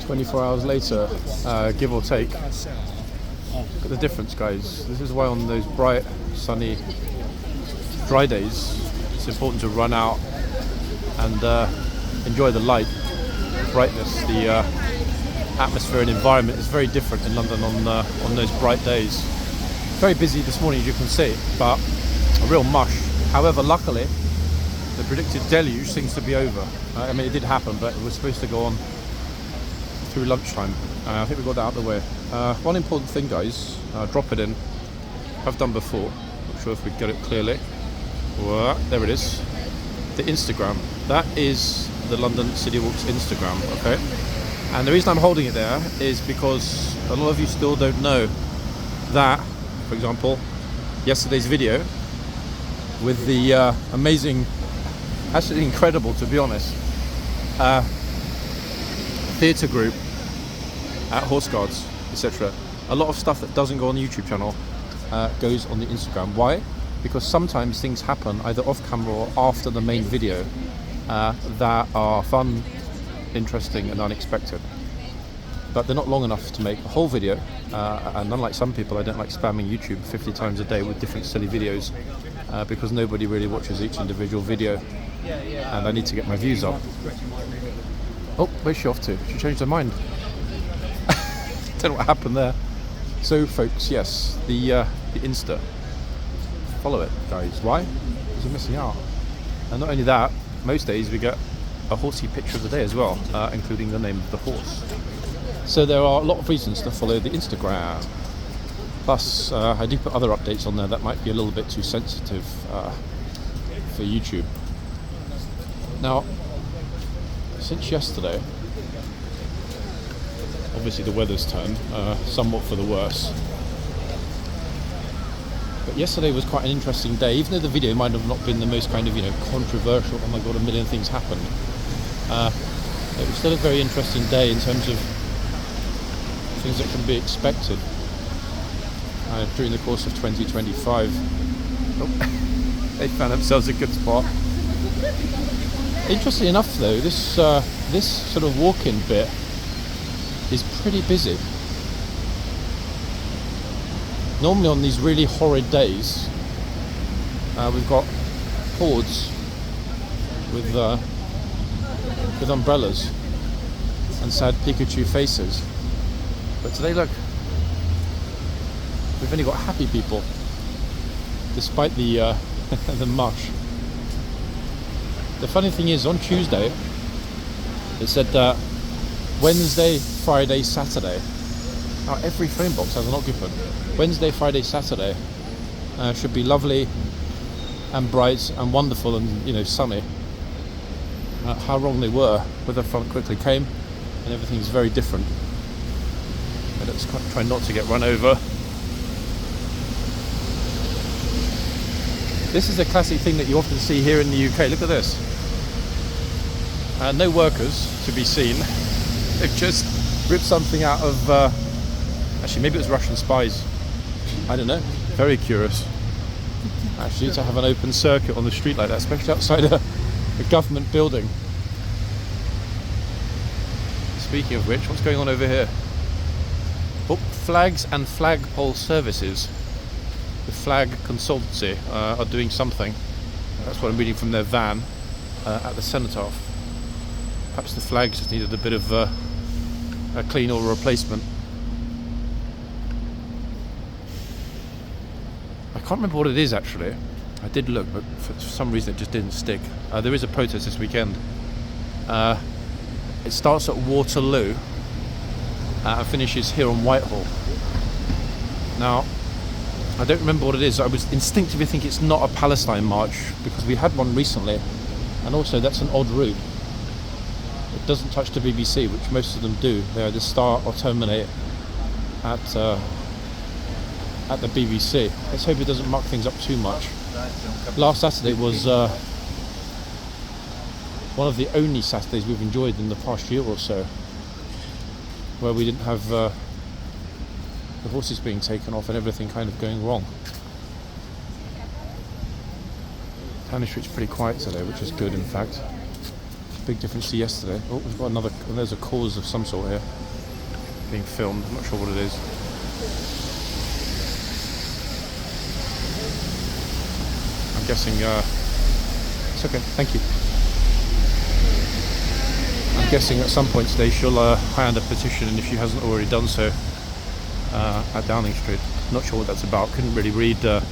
24 hours later, give or take. Look at the difference, guys. This is why on those bright, sunny, dry days, it's important to run out and enjoy the light, brightness. The atmosphere and environment is very different in London on those bright days. Very busy this morning, as you can see, but a real mush. However, luckily, the predicted deluge seems to be over. I mean, it did happen, but it was supposed to go on through lunchtime. I think we got that out of the way. One important thing, guys, drop it in. I've done before. Not sure if we get it clearly. Well, there it is. The Instagram. That is the London City Walks Instagram, okay? And the reason I'm holding it there is because a lot of you still don't know that, for example, yesterday's video with the amazing, actually incredible to be honest, theatre group at Horseguards, etc. A lot of stuff that doesn't go on the YouTube channel goes on the Instagram. Why? Because sometimes things happen either off camera or after the main video that are fun, interesting and unexpected. But they're not long enough to make a whole video, and unlike some people, I don't like spamming YouTube 50 times a day with different silly videos because nobody really watches each individual video and I need to get my views up. Oh, where's she off to? She changed her mind. Don't know what happened there. So folks, yes, the Insta. Follow it, guys. Why? Because you're missing out. And not only that, most days we get a horsey picture of the day as well, including the name of the horse. So there are a lot of reasons to follow the Instagram. Plus, I do put other updates on there that might be a little bit too sensitive for YouTube. Now, since yesterday, obviously the weather's turned somewhat for the worse. But yesterday was quite an interesting day, even though the video might have not been the most kind of, controversial, oh my god, a million things happened. It was still a very interesting day in terms of things that can be expected during the course of 2025. Oh, they found themselves a good spot. Interestingly enough though, this sort of walk-in bit is pretty busy. Normally on these really horrid days, we've got hordes with umbrellas and sad Pikachu faces. But today, look, we've only got happy people, despite the the mush. The funny thing is, on Tuesday, it said that Wednesday, Friday, Saturday. Now every phone box has an occupant. Wednesday, Friday, Saturday should be lovely and bright and wonderful and sunny. How wrong they were. Weather front quickly came, and everything's very different. But let's try not to get run over. This is a classic thing that you often see here in the UK. Look at this. No workers to be seen. They've just ripped something out of, actually maybe it was Russian spies. I don't know. Very curious. Actually, to have an open circuit on the street like that, especially outside a government building. Speaking of which, what's going on over here? Oh, flags and flagpole services. The flag consultancy are doing something. That's what I'm reading from their van at the Cenotaph. Perhaps the flags just needed a bit of a clean or a replacement. I can't remember what it is actually. I did look, but for some reason it just didn't stick. There is a protest this weekend. It starts at Waterloo and finishes here on Whitehall. Now, I don't remember what it is. I was instinctively thinking it's not a Palestine march because we had one recently, and also that's an odd route. It doesn't touch the BBC, which most of them do. They either start or terminate at the BBC. Let's hope it doesn't muck things up too much. Last Saturday was one of the only Saturdays we've enjoyed in the past year or so where we didn't have the horses being taken off and everything kind of going wrong. Downing Street's pretty quiet today, which is good in fact. big difference to yesterday. Oh, we've got another, there's a cause of some sort here being filmed. I'm not sure what it is. I'm guessing, it's okay, thank you. I'm guessing at some point today she'll hand a petition, and if she hasn't already done so, at Downing Street. Not sure what that's about. Couldn't really read the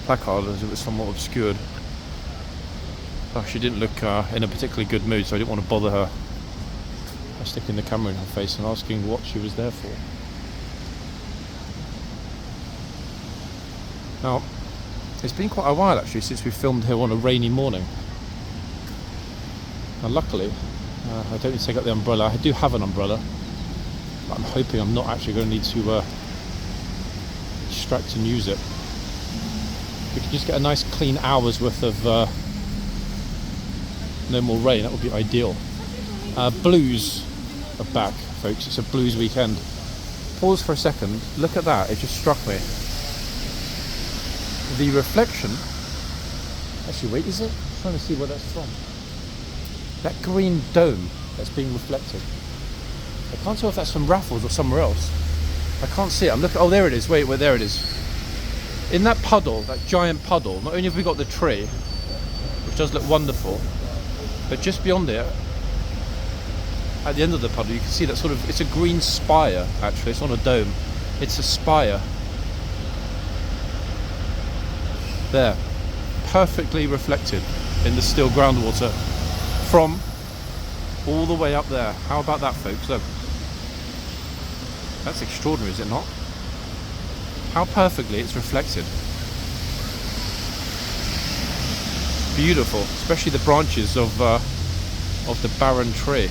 placard as it was somewhat obscured. Oh, she didn't look in a particularly good mood, so I didn't want to bother her by sticking the camera in her face and asking what she was there for. Now, it's been quite a while actually since we filmed here on a rainy morning. Now luckily, I don't need to take out the umbrella. I do have an umbrella, but I'm hoping I'm not actually going to need to distract and use it. We could just get a nice clean hour's worth of no more rain, that would be ideal. Blues are back, folks. It's a blues weekend. Pause for a second. Look at that. It just struck me. The reflection. Actually, wait, is it? I'm trying to see where that's from. That green dome that's being reflected. I can't tell if that's from Raffles or somewhere else. I can't see it. I'm looking. Oh, there it is. Wait, there it is. In that puddle, that giant puddle, not only have we got the tree, which does look wonderful, but just beyond it, at the end of the puddle, you can see that sort of, it's a green spire, actually. It's not a dome. It's a spire. There. Perfectly reflected in the still groundwater from all the way up there. How about that, folks? Look. That's extraordinary, is it not? How perfectly it's reflected. Beautiful, especially the branches of the barren tree.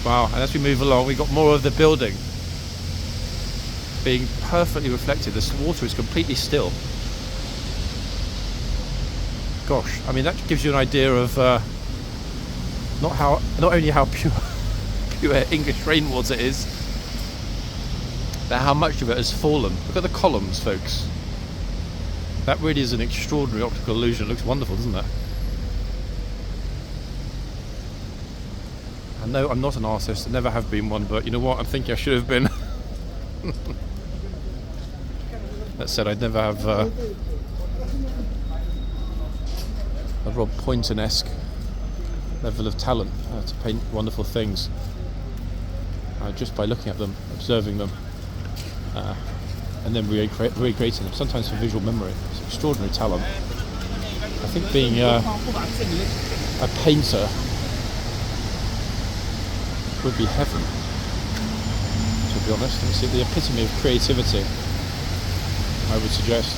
Wow, and as we move along, we've got more of the building being perfectly reflected. The water is completely still. Gosh, I mean, that gives you an idea of not only how pure English rainwater is, but how much of it has fallen. Look at the columns, folks. That really is an extraordinary optical illusion. It looks wonderful, doesn't it? I know I'm not an artist, I never have been one, but you know what? I'm thinking I should have been. That said, I'd never have a Rob Poynton-esque level of talent to paint wonderful things just by looking at them, observing them, and then recreating them, sometimes for visual memory. It's extraordinary talent. I think being a painter would be heaven, to be honest. It's the epitome of creativity, I would suggest.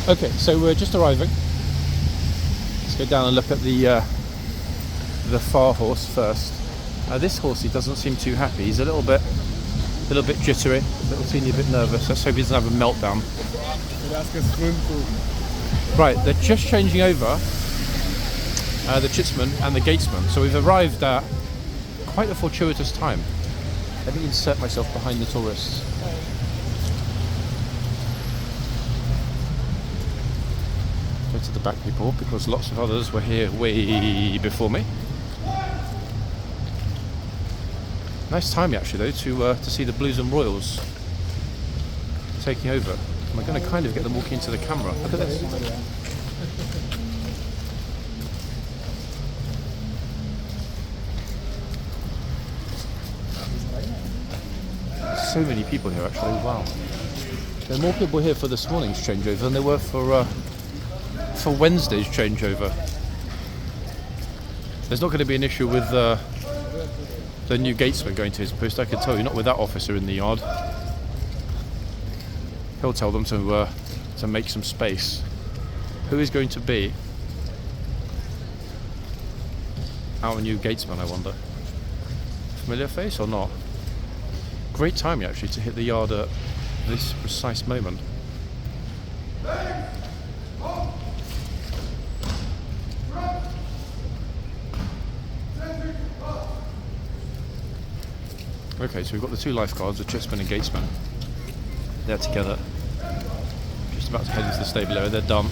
Okay, so we're just arriving. Let's go down and look at the far horse first. This horsey doesn't seem too happy. He's a little bit jittery, a little teeny bit nervous. Let's hope he doesn't have a meltdown. Right, they're just changing over the chitsman and the gatesman, so we've arrived at quite a fortuitous time. Let me insert myself behind the tourists. Go to the back, people, because lots of others were here way before me. Nice timing, actually, though, to see the Blues and Royals taking over. And we're going to kind of get them walking into the camera. Look at this. So many people here, actually. Wow. There are more people here for this morning's changeover than there were for Wednesday's changeover. There's not going to be an issue with the new gatesman going to his post, I can tell you, not with that officer in the yard. He'll tell them to make some space. Who is going to be our new gatesman, I wonder? Familiar face or not? Great timing, actually, to hit the yard at this precise moment. Okay, so we've got the two lifeguards, the chitsman and gatesman. They're together. Just just about to head into the stable area. They're done.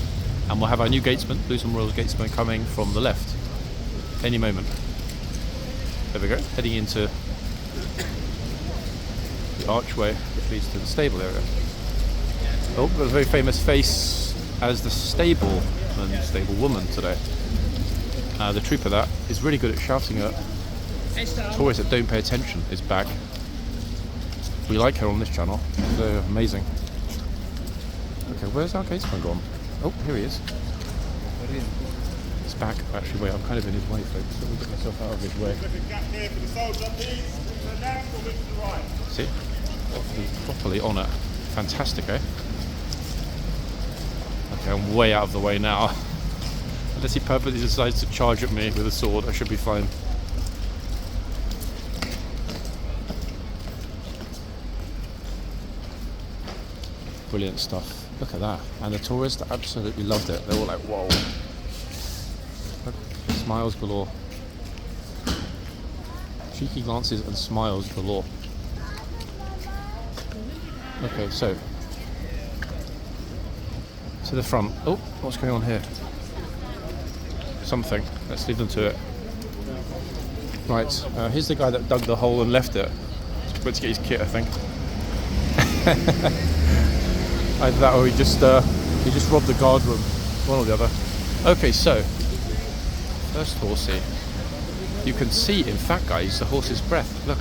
And we'll have our new gatesman, Blues and Royals gatesman, coming from the left any moment. There we go, heading into the archway that leads to the stable area. Oh, got a very famous face as the stableman, stablewoman today. The trooper that is really good at shouting at tourists that don't pay attention is back. We like her on this channel. They're amazing. Okay, where's our gatesman gone? Oh, here he is. It's back. Actually, wait, I'm kind of in his way, folks. Let me get myself out of his way. See? Properly on it. Fantastic, eh? Okay, I'm way out of the way now. Unless he purposely decides to charge at me with a sword, I should be fine. Brilliant stuff. Look at that. And the tourists absolutely loved it. They were all like, whoa. Look, smiles galore. Cheeky glances and smiles galore. Okay, so to the front. Oh, what's going on here? Something. Let's leave them to it. Right, here's the guy that dug the hole and left it. Went to get his kit, I think. Either that or he just robbed the guard room. One or the other. Okay, so first horsey. You can see, in fact, guys, the horse's breath. Look.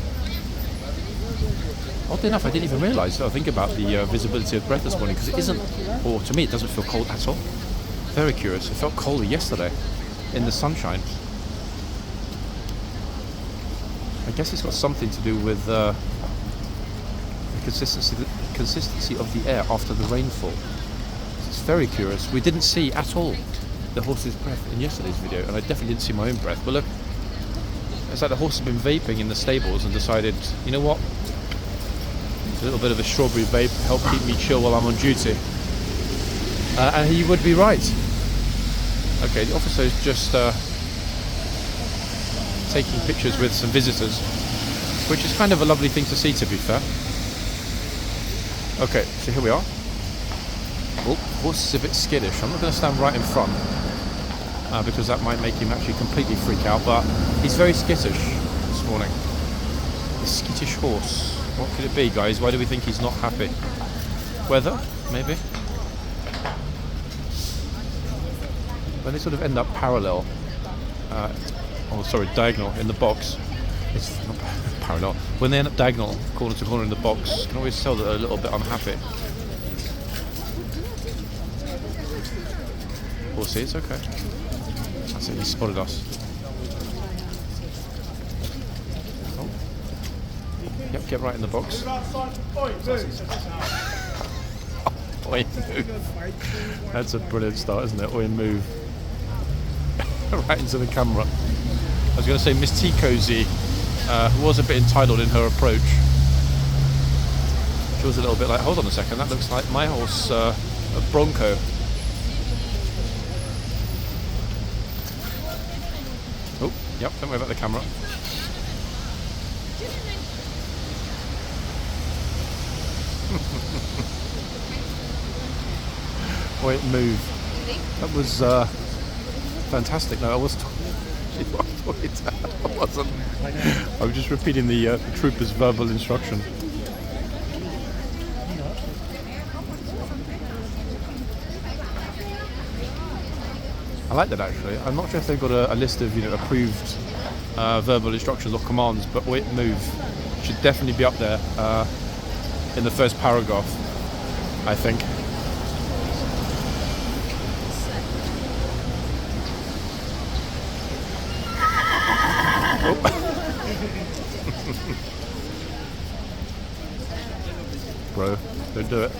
Oddly enough, I didn't even realise that I think about the visibility of breath this morning, because it isn't, or to me, it doesn't feel cold at all. Very curious. It felt colder yesterday in the sunshine. I guess it's got something to do with the consistency of the air after the rainfall. It's very curious. We didn't see at all the horse's breath in yesterday's video, and I definitely didn't see my own breath. But look, it's like the horse has been vaping in the stables and decided, you know what? A little bit of a strawberry vape help keep me chill while I'm on duty. And he would be right. Okay, the officer is just taking pictures with some visitors, which is kind of a lovely thing to see, to be fair. Okay, so here we are. Oh, the horse is a bit skittish. I'm not going to stand right in front because that might make him actually completely freak out, but he's very skittish this morning. A skittish horse. What could it be, guys? Why do we think he's not happy? Weather? Maybe? When they sort of end up parallel, diagonal in the box, it's not parallel. When they end up diagonal, corner to corner in the box, you can always tell that they're a little bit unhappy. We'll see, it's okay. That's it, he spotted us. Oh. Yep, get right in the box. Oi, move. That's a brilliant start, isn't it? Oi, move. Right into the camera. I was going to say Miss Tea Cozy was a bit entitled in her approach. She was a little bit like, hold on a second, that looks like my horse, a Bronco. Oh, yep, don't worry about the camera. Wait, move. That was fantastic. No, I wasn't. I wasn't. I was just repeating the trooper's verbal instruction. I like that, actually. I'm not sure if they've got a list of approved verbal instructions or commands, but wait, move should definitely be up there in the first paragraph, I think. Bro, don't do it.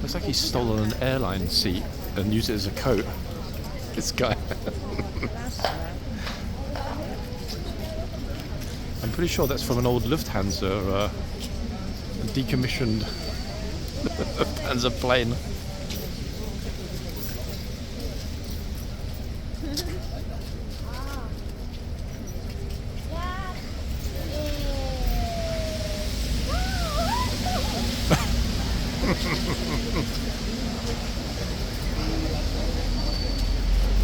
Looks like he's stolen an airline seat and used it as a coat. This guy. I'm pretty sure that's from an old Lufthansa decommissioned Lufthansa plane.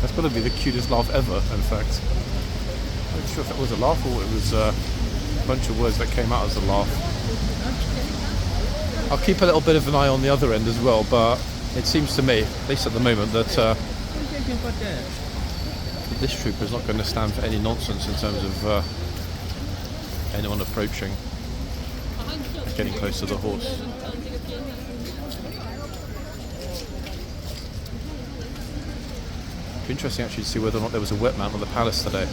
That's got to be the cutest laugh ever, in fact. I'm not sure if that was a laugh or it was a bunch of words that came out as a laugh. I'll keep a little bit of an eye on the other end as well, but it seems to me, at least at the moment, that this trooper is not going to stand for any nonsense in terms of anyone approaching and getting close to the horse. It'd be interesting actually to see whether or not there was a wet mount on the palace today.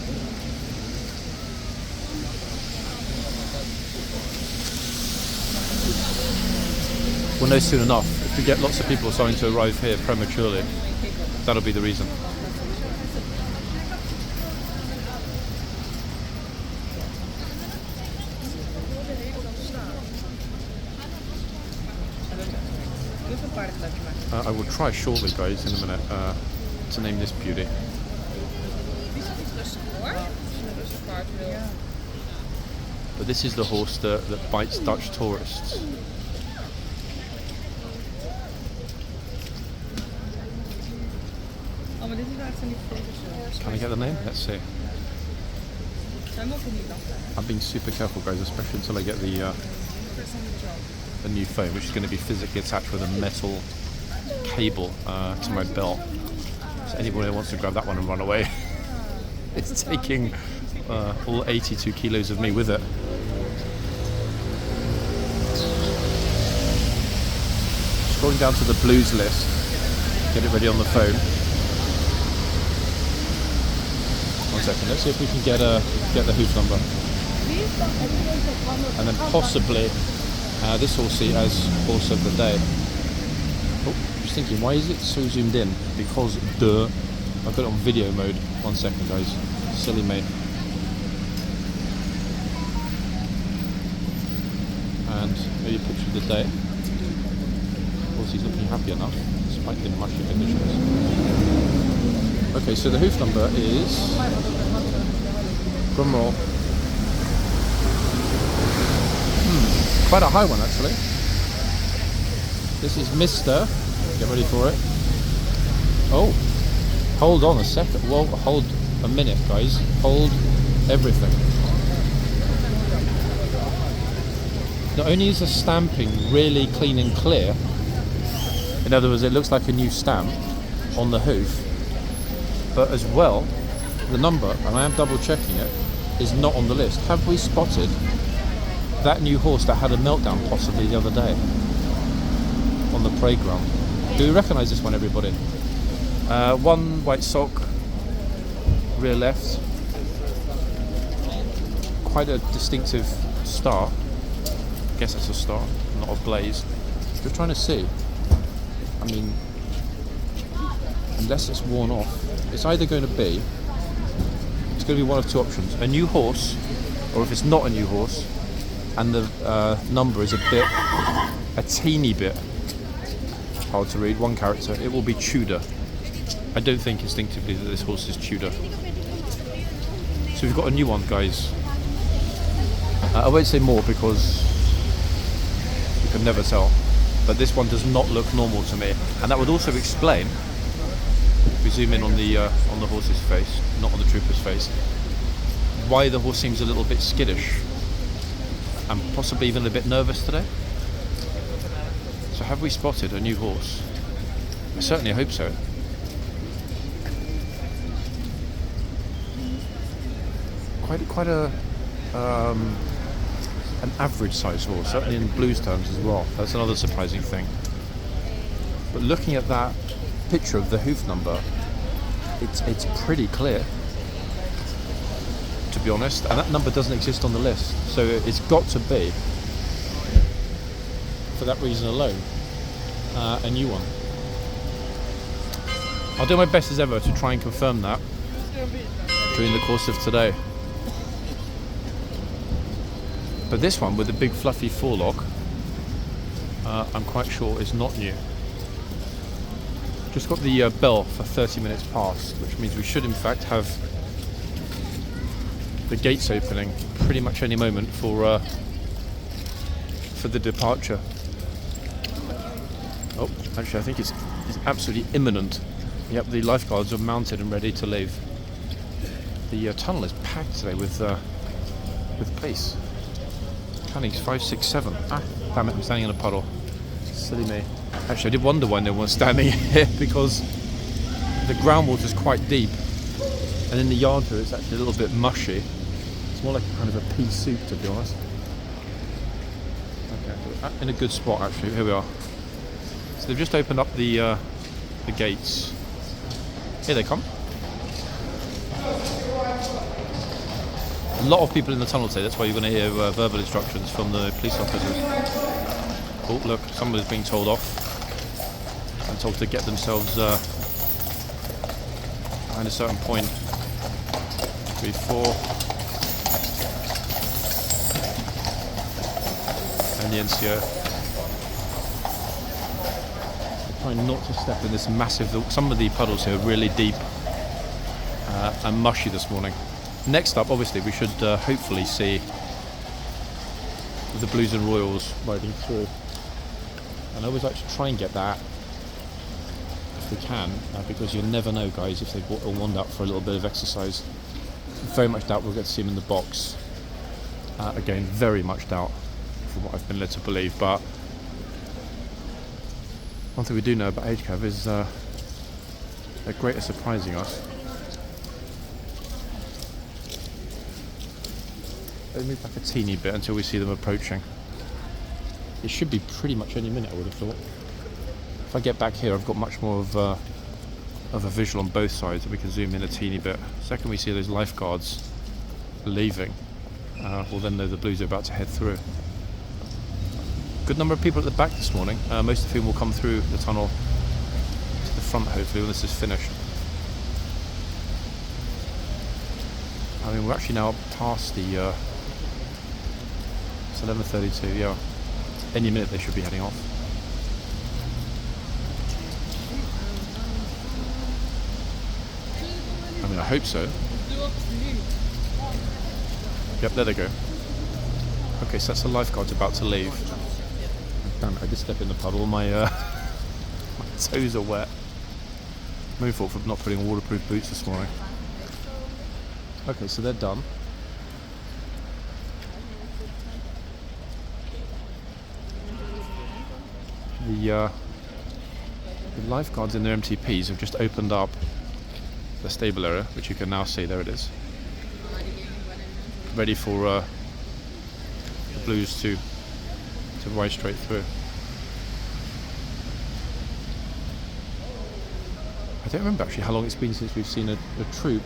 We'll know soon enough. If we get lots of people starting to arrive here prematurely, that'll be the reason. I will try shortly, guys, in a minute, to name this beauty. But this is the horse that bites Dutch tourists. Can I get the name? Let's see. I'm being super careful, guys, especially until I get the new phone, which is going to be physically attached with a metal cable to my belt. So anybody who wants to grab that one and run away, it's taking all 82 kilos of me with it. Scrolling down to the blues list, get it ready on the phone. One second, let's see if we can get the hoof number. And then possibly this horsey as horse of the day. Oh, just thinking, why is it so zoomed in? Because I've got it on video mode. One second, guys. Silly me. And maybe a picture of the day. Horsey's looking happy enough, despite the mushy conditions. Okay, so the hoof number is, drum roll, quite a high one actually. This is Mr. Get ready for it. Oh, hold on a second. Well, hold a minute, guys. Hold everything. Not only is the stamping really clean and clear, in other words, it looks like a new stamp on the hoof, but as well, the number, and I am double checking it, is not on the list. Have we spotted that new horse that had a meltdown possibly the other day on the parade ground? Do we recognise this one, everybody? One white sock, rear left, quite a distinctive star. I guess it's a star, not a blaze. Just trying to see. I mean, unless it's worn off, it's either going to be one of two options: a new horse, or if it's not a new horse and the number is a teeny bit hard to read, one character, it will be Tudor. I don't think instinctively that this horse is Tudor. So we've got a new one, guys. I won't say more because you can never tell, but this one does not look normal to me, and that would also explain, if we zoom in on the horse's face, not on the trooper's face, why the horse seems a little bit skittish and possibly even a bit nervous today. So have we spotted a new horse? I certainly hope so. Quite a an average size horse, certainly in blues terms as well. That's another surprising thing. But looking at that picture of the hoof number, it's pretty clear, to be honest, and that number doesn't exist on the list, so it's got to be, for that reason alone, a new one. I'll do my best as ever to try and confirm that during the course of today. But this one with the big fluffy forelock, I'm quite sure is not new. Just got the bell for 30 minutes past, which means we should in fact have the gates opening pretty much any moment for the departure. Oh, actually I think it's absolutely imminent. Yep, the lifeguards are mounted and ready to leave. The tunnel is packed today with police. Chinese 5, 6, 7. Ah, damn it! I'm standing in a puddle. Silly me. Actually, I did wonder why no one's standing here because the groundwater is quite deep, and in the yard here it's actually a little bit mushy. It's more like kind of a pea soup, to be honest. Okay, in a good spot actually. Here we are. So they've just opened up the gates. Here they come. A lot of people in the tunnel today. That's why you're going to hear verbal instructions from the police officers. Oh, look, somebody's being told off and told to get themselves behind a certain point. 3, 4. And the NCO. Trying not to step in this massive... Some of the puddles here are really deep and mushy this morning. Next up, obviously, we should hopefully see the Blues and Royals riding through. And I always like to try and get that if we can, because you never know, guys, if they wand up for a little bit of exercise. Very much doubt we'll get to see them in the box. Again, very much doubt from what I've been led to believe, but one thing we do know about HCAV is they're great at surprising us. Let me move back a teeny bit until we see them approaching. It should be pretty much any minute, I would have thought. If I get back here, I've got much more of a visual on both sides, and we can zoom in a teeny bit. Second we see those lifeguards leaving, we'll then know the Blues are about to head through. Good number of people at the back this morning, most of whom will come through the tunnel to the front hopefully when this is finished. I mean, we're actually now past the... it's 11:32, yeah. Any minute they should be heading off. I mean, I hope so. Yep, there they go. Okay, so that's the lifeguards about to leave. Damn it, I did step in the puddle. My toes are wet. My fault for not putting on waterproof boots this morning. Okay, so they're done. The lifeguards in their MTPs have just opened up the stable area, which you can now see. There it is. Ready for the Blues to ride straight through. I don't remember actually how long it's been since we've seen a troop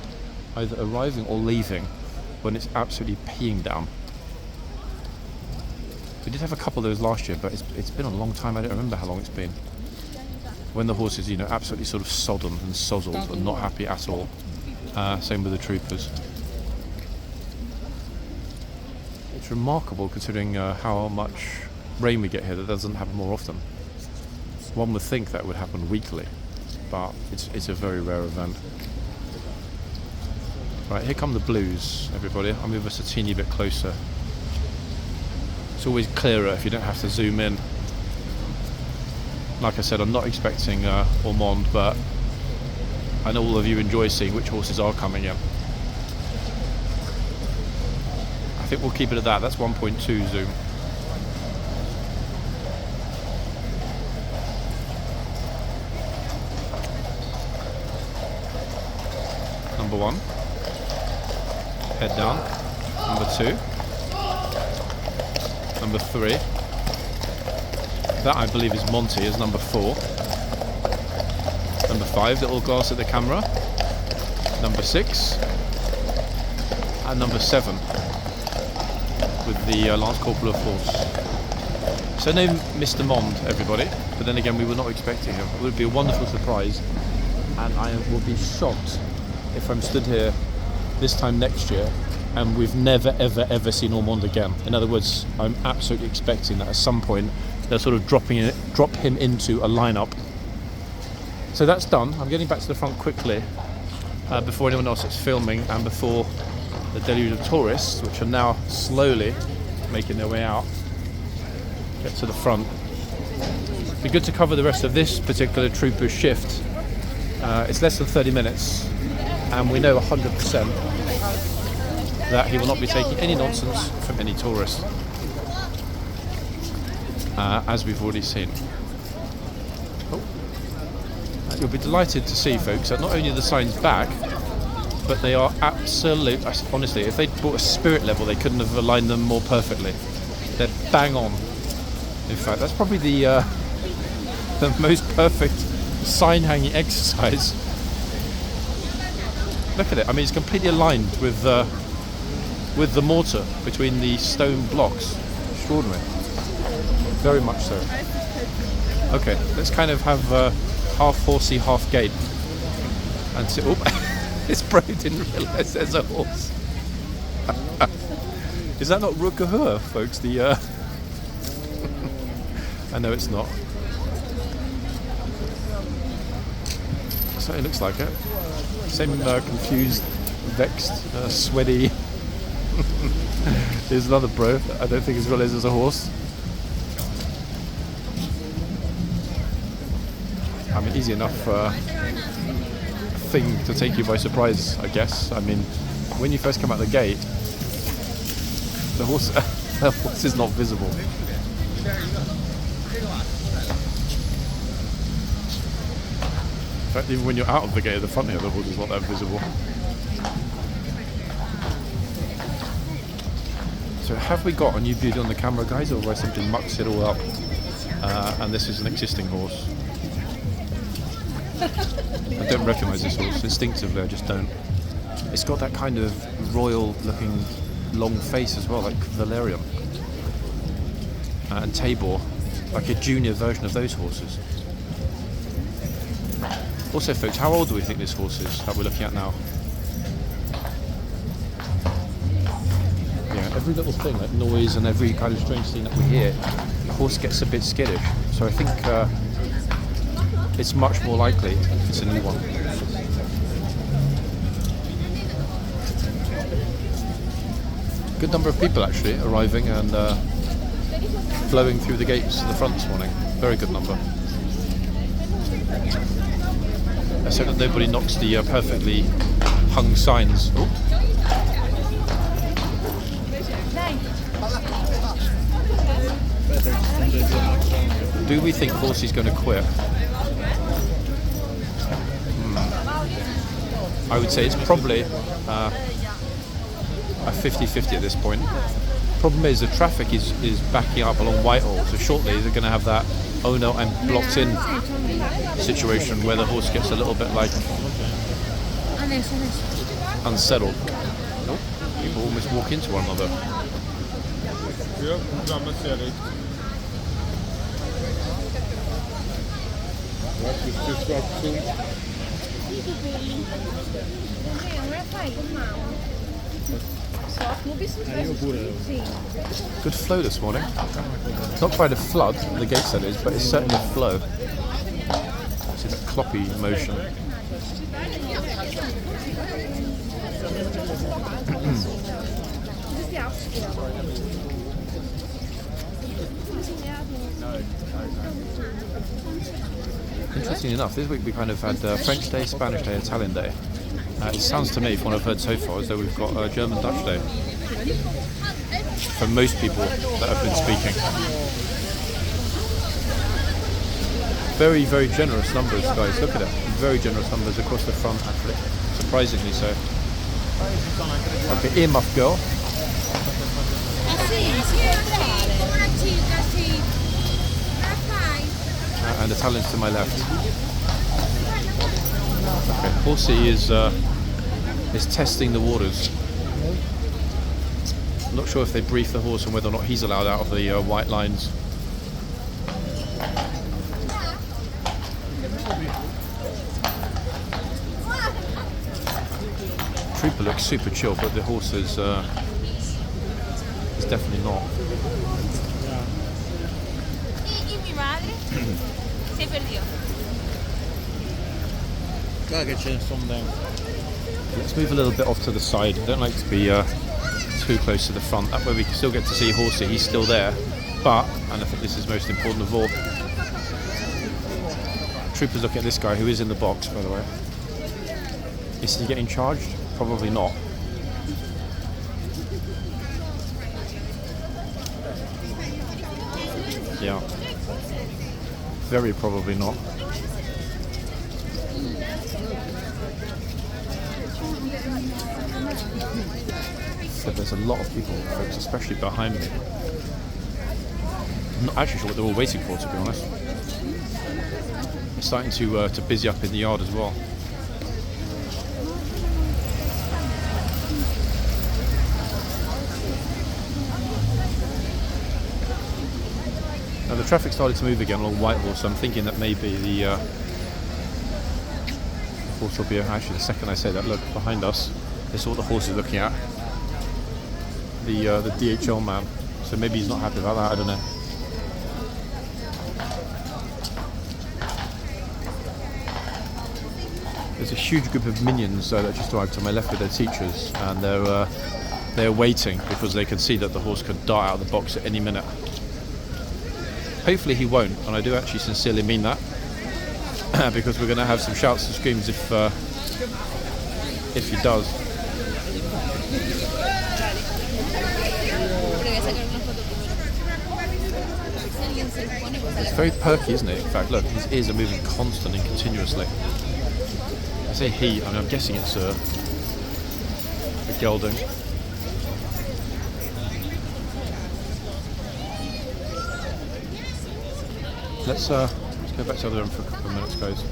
either arriving or leaving when it's absolutely peeing down. We did have a couple of those last year, but it's been a long time. I don't remember how long it's been. When the horses, you know, absolutely sort of sodden and sozzled and not happy at all. Same with the troopers. It's remarkable considering how much rain we get here. That doesn't happen more often. One would think that would happen weekly, but it's a very rare event. Right, here come the Blues, everybody. I'll move us a teeny bit closer. It's always clearer if you don't have to zoom in. Like I said, I'm not expecting Ormonde, but I know all of you enjoy seeing which horses are coming in. I think we'll keep it at that. That's 1.2 zoom. Number 1. Head down. Number 2. Number 3. That I believe is Monty, is number 4. Number 5, little glance at the camera. Number 6. And number 7 with the Lance Corporal of Horse. So no Mr. Monde, everybody, but then again we were not expecting him. It would be a wonderful surprise, and I will be shocked if I'm stood here this time next year and we've never ever seen Ormonde again. In other words, I'm absolutely expecting that at some point they'll sort of drop him into a lineup. So that's done. I'm getting back to the front quickly before anyone else is filming and before the deluge of tourists, which are now slowly making their way out, get to the front. It'd be good to cover the rest of this particular trooper's shift It's less than 30 minutes, and we know 100% that he will not be taking any nonsense from any tourist, as we've already seen. You'll be delighted to see, folks, that not only are the signs back, but they are absolute. Honestly, if they'd brought a spirit level, they couldn't have aligned them more perfectly. They're bang on. In fact, that's probably the most perfect sign hanging exercise. Look at it. I mean, it's completely aligned with the mortar between the stone blocks. Extraordinary. Very much so. Okay, let's kind of have half horsey, half gate. And so, this bro didn't realise there's a horse. Is that not Rukahua, folks? The I know it's not. Certainly looks like it. Same confused, vexed, sweaty. There's another bro. I don't think he's realised there's a horse. I mean, easy enough thing to take you by surprise, I guess. I mean, when you first come out the gate, the horse is not visible. In fact, even when you're out of the gate at the front here, the horse is not that visible. So have we got a new beauty on the camera, guys, or have I simply mucked it all up? And this is an existing horse. I don't recognise this horse. Instinctively, I just don't. It's got that kind of royal-looking long face as well, like Valerian. And Tabor, like a junior version of those horses. Also, folks, how old do we think this horse is that we're looking at now? Yeah, every little thing, like noise and every kind of strange thing that we hear, the horse gets a bit skittish. So I think it's much more likely it's a new one. Good number of people actually arriving and flowing through the gates to the front this morning. Very good number. Let's hope that nobody knocks the perfectly hung signs. Oh. Do we think Horsey's going to quit? I would say it's probably a 50-50 at this point. Problem is the traffic is backing up along Whitehall, so shortly they're going to have that "oh no, I'm blocked in" situation where the horse gets a little bit like unsettled. Oh, people almost walk into one another. Good flow this morning. Not quite a flood, the gate set is, but it's certainly a flow. It's a cloppy motion. Interesting enough, this week we kind of had French Day, Spanish Day, Italian Day. It sounds to me, from what I've heard so far, as though we've got German Dutch Day for most people that have been speaking. Very, very generous numbers, guys. Look at it. Very generous numbers across the front, actually. Surprisingly so. Okay, earmuff girl. And Italians to my left. Okay, Horsey is testing the waters. I'm not sure if they brief the horse on whether or not he's allowed out of the white lines. Trooper looks super chill, but the horse is definitely not. Let's move a little bit off to the side. I don't like to be too close to the front. That way we can still get to see Horsey. He's still there. But, and I think this is most important of all, troopers looking at this guy who is in the box, by the way. Is he getting charged? Probably not. Yeah. Very probably not. So there's a lot of people, folks, especially behind me. I'm not actually sure what they're all waiting for, to be honest. It's starting to busy up in the yard as well. Now the traffic started to move again along Whitehall, so I'm thinking that maybe the horse will be. Actually, the second I say that, look behind us. This is what the horse is looking at. The DHL man. So maybe he's not happy about that. I don't know. There's a huge group of minions that just arrived to my left with their teachers, and they're waiting because they can see that the horse could dart out of the box at any minute. Hopefully he won't, and I do actually sincerely mean that, because we're going to have some shouts and screams if he does. It's very perky, isn't it? In fact, look, his ears are moving constantly and continuously. I say he, I mean, I'm guessing it's a gelding. Let's go back to the other room for a couple of minutes, guys.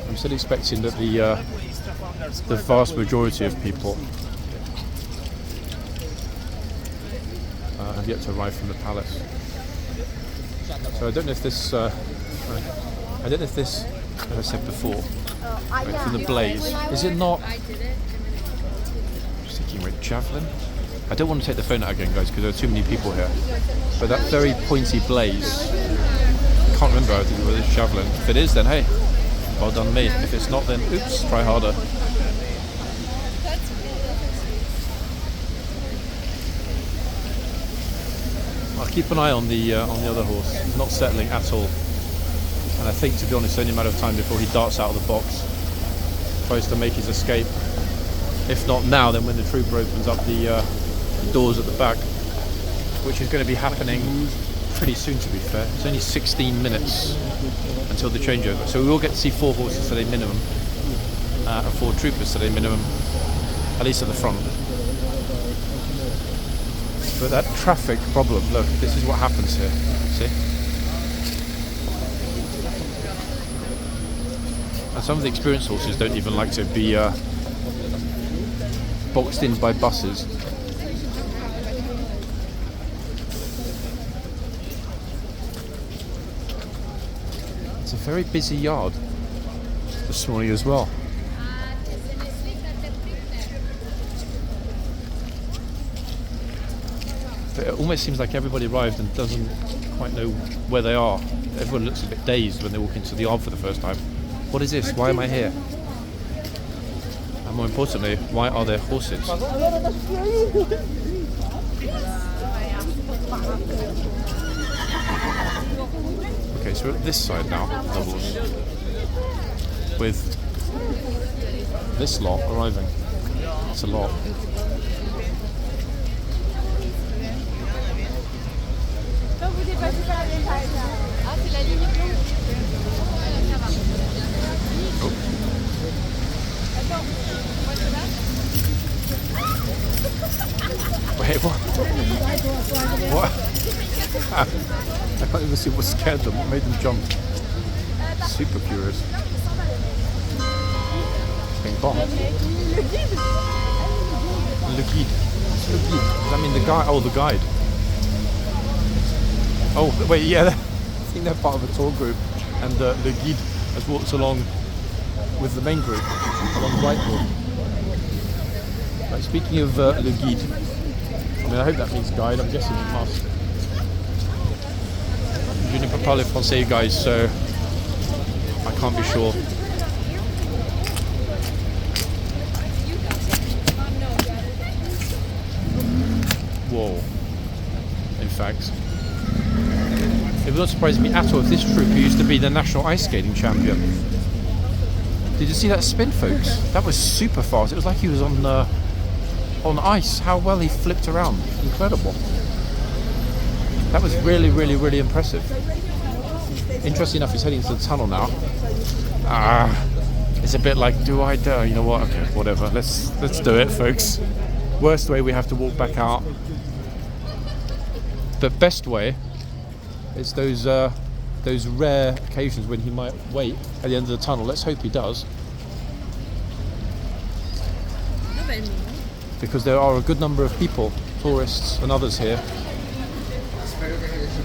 I'm still expecting that the vast majority of people have yet to arrive from the palace. So I don't know if this, as I said before, right, from the blaze, is it not? Just thinking, right, javelin. I don't want to take the phone out again, guys, because there are too many people here. But that very pointy blaze, I can't remember. I think it was a javelin. If it is, then hey, well done me. If it's not, then oops, try harder. I'll keep an eye on the other horse. He's not settling at all, and I think, to be honest, it's only a matter of time before he darts out of the box, tries to make his escape. If not now, then when the trooper opens up the doors at the back, which is going to be happening pretty soon, to be fair. It's only 16 minutes until the changeover, so we will get to see 4 horses today minimum, and 4 troopers today minimum, at least at the front. But that traffic problem, look, this is what happens here, see? And some of the experienced horses don't even like to be boxed in by buses. It's a very busy yard this morning as well. But it almost seems like everybody arrived and doesn't quite know where they are. Everyone looks a bit dazed when they walk into the yard for the first time. What is this? Why am I here? And more importantly, why are there horses? Okay, so we're at this side now, the horse, with this lot arriving. It's a lot. Wait, what? What? I can't even see what scared them, what made them jump. Super curious. Ping pong. Le guide. What's le guide? Does that mean the guide? Oh, the guide. Oh, wait, yeah, I think they're part of a tour group, and le guide has walked along with the main group along Whitehall. Right, speaking of le guide, I mean, I hope that means guide, I'm guessing it must. Je ne peux pas parler français, you guys, so I can't be sure. Whoa. In fact, It would not surprise me at all if this troop, who used to be the national ice skating champion. Did you see that spin, folks? That was super fast. It was like he was on ice. How well he flipped around. Incredible. That was really, really, really impressive. Interesting enough, he's heading into the tunnel now. It's a bit like, do I dare? You know what? Okay, whatever. Let's do it, folks. Worst way, we have to walk back out. The best way is those rare occasions when he might wait at the end of the tunnel. Let's hope he does, because there are a good number of people, tourists and others here.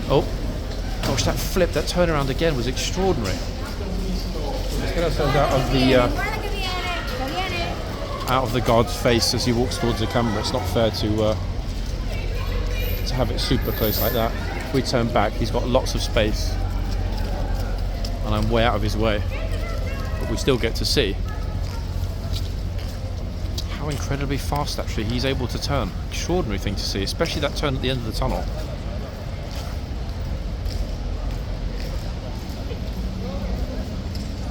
Oh gosh, that flip, that turnaround again was extraordinary. Let's get ourselves out of the guard's face as he walks towards the camera. It's not fair to have it super close like that. If we turn back, he's got lots of space and I'm way out of his way, but we still get to see how incredibly fast actually he's able to turn. Extraordinary thing to see, especially that turn at the end of the tunnel.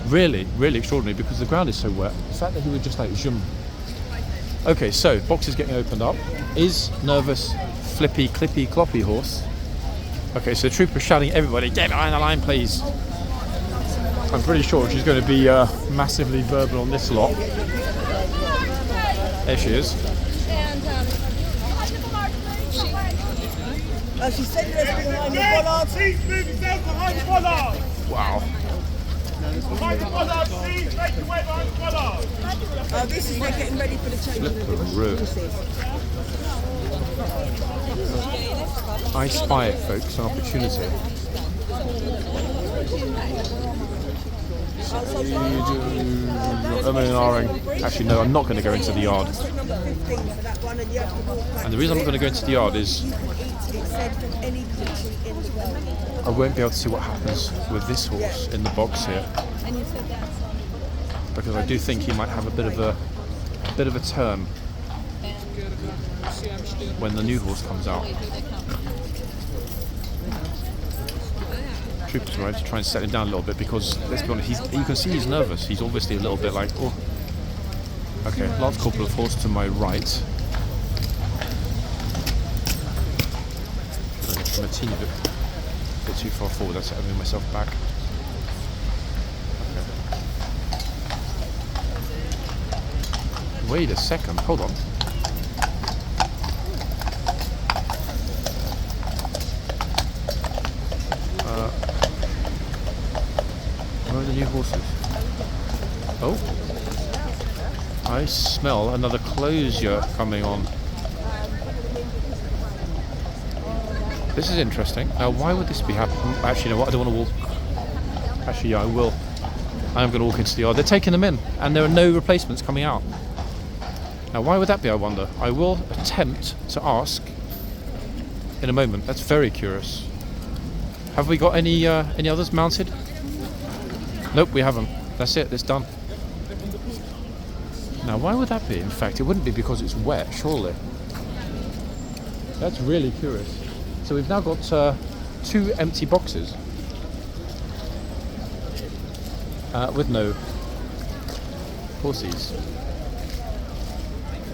Really, really extraordinary, because the ground is so wet. The fact that he would just like zoom. Okay, so box is getting opened up. Is nervous, flippy, clippy, cloppy horse. Okay, so the trooper shouting at everybody, get behind the line, please. I'm pretty sure she's going to be massively verbal on this lot. There she is. She said behind the bollard. She's moving down behind the bollard. Wow. Behind the bollard, please make your way behind the bollard. This is, they're getting ready for the change of the horses. I spy it, folks, an opportunity. Actually, no, I'm not going to go into the yard. And the reason I'm not going to go into the yard is I won't be able to see what happens with this horse in the box here, because I do think he might have a bit of a turn when the new horse comes out. Troopers arrive to try and set him down a little bit, because let's be honest, you can see he's nervous. He's obviously a little bit like, oh. Okay, Lance Corporal of horse to my right. I'm a teeny bit too far forward. That's it. I'm moving myself back. Okay. Wait a second. Hold on. Where are the new horses? Oh, I smell another closure coming on. This is interesting. Now, why would this be happening? Actually, you know what? I don't want to walk. Actually, yeah, I will. I am going to walk into the yard. They're taking them in, and there are no replacements coming out. Now, why would that be, I wonder? I will attempt to ask in a moment. That's very curious. Have we got any others mounted? Nope, we haven't. That's it. It's done. Now, why would that be? In fact, it wouldn't be because it's wet, surely. That's really curious. So we've now got 2 empty boxes with no horses.